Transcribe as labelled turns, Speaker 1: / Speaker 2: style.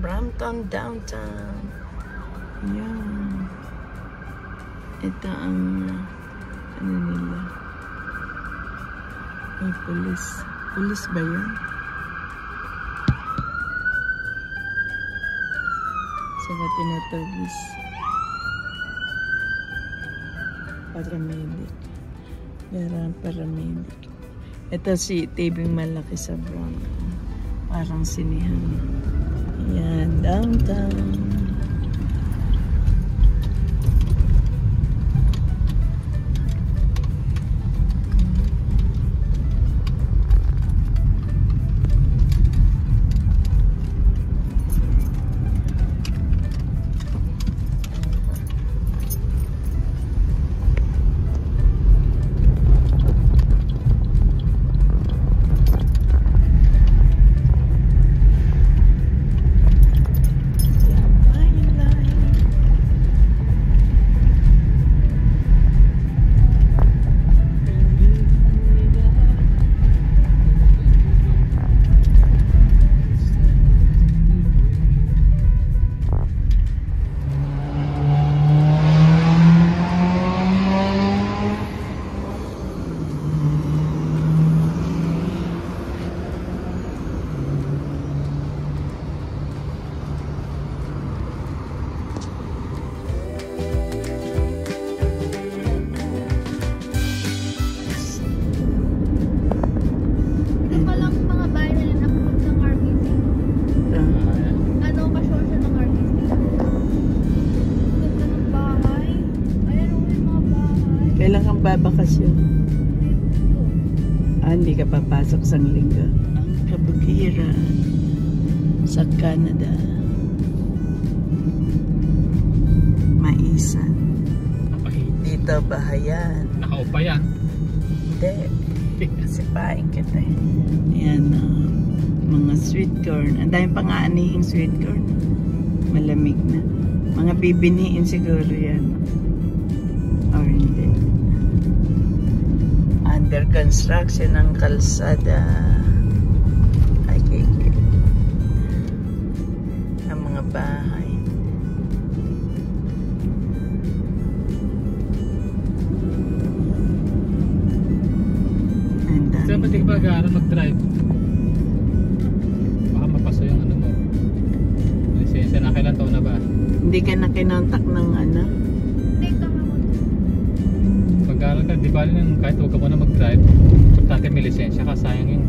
Speaker 1: Brampton Downtown. Yan. Ito ang ano nila. May pulis. Pulis ba yan? Saka tinatagis. Paramedic. Meron paramedic. Ito si tibing malaki sa Brampton. Parang sinihan. Yan, downtown. Kailan kang babakasyon? Hindi ka papasok sa linggo. Ang kabukiran sa Canada. Maisan. Dito bahayan.
Speaker 2: Nakaupa yan?
Speaker 1: Hindi. Sipain kita eh. Ayan mga sweet corn. Ang dahil pang-aanihing sweet corn. Malamig na. Mga bibiniin siguro yan. Or hindi. Under construction ng kalsada. Ay, kikil. Ang mga bahay.
Speaker 2: Saan ba di ba gano'n mag-drive? Baka mapaso yung ano mo. Lisensya na kailan taon na ba?
Speaker 1: Hindi ka na kinontak ng ano?
Speaker 2: Pag-aaral ka, di ba kahit huwag ka muna mag-drive, importante may lisensya ka, sayang yung